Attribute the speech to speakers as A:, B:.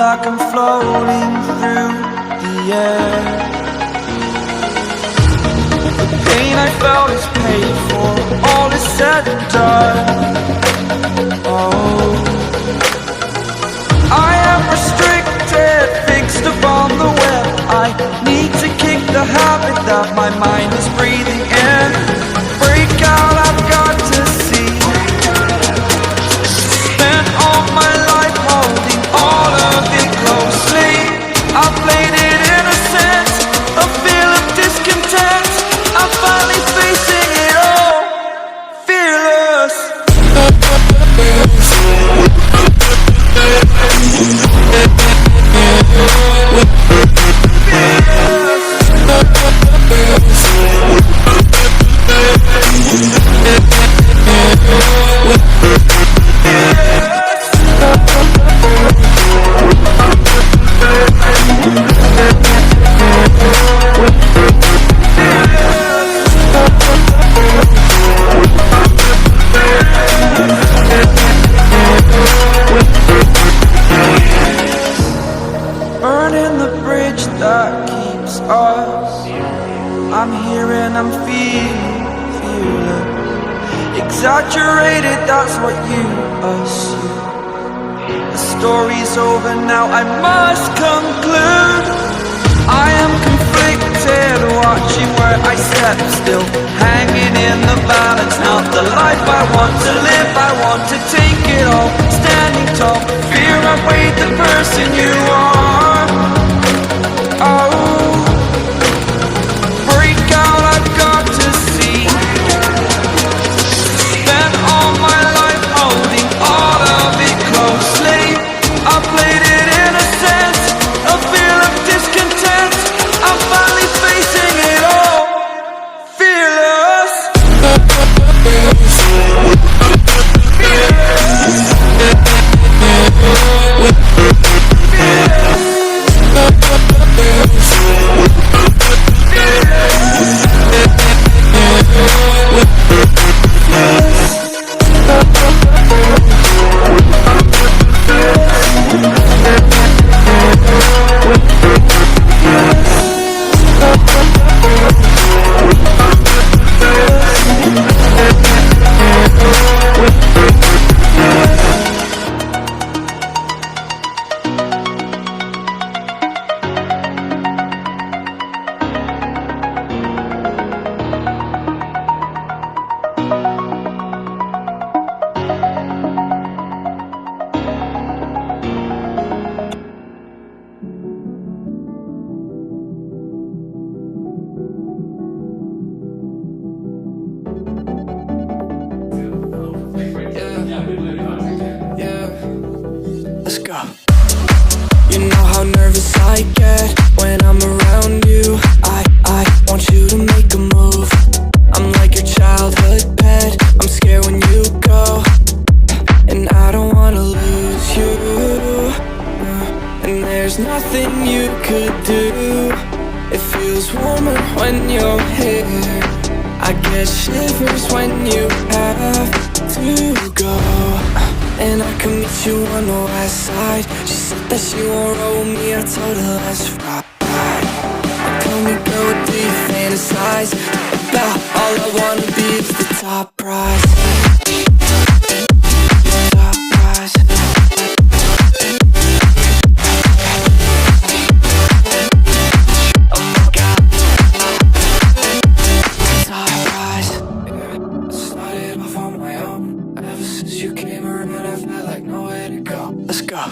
A: like I'm floating through the air. The pain I felt is paid for, all is said and done. Oh, I am restricted, fixed upon the web. I need to kick the habit that my mind is breathing in. Break out, I've got to see. Spent all my life holding all of it closely. I played it innocent, a feel of discontent. I'm finally facing it all, fearless. Burning the bridge that keeps us. I'm here and I'm feeling exaggerated, that's what you assume. The story's over now, I must conclude. I am conflicted, watching where I step still, hanging in the balance. Not the life I want to live, I want to take it all. Standing tall, fear I've weighed the person you are. Oh, break out, I've got to see. Spent all my life holding all of it closely. I played it innocent, a feel of discontent. I'm finally facing it all, fearless. Let's go. You know how nervous I get when I'm around you. I want you to make a move. I'm like your childhood pet, I'm scared when you go, and I don't wanna lose you. And there's nothing you could do. It feels warmer when you're here. I get shivers when you have to go. And I can meet you on the west side. She said that she won't roll with me, I told her let's ride. Tell me girl, what do you fantasize about? All I wanna be is the top prize. Top prize. Oh my God. Top prize. Yeah, I started off on my own. Ever since you came around, I felt like nowhere to go. Let's go.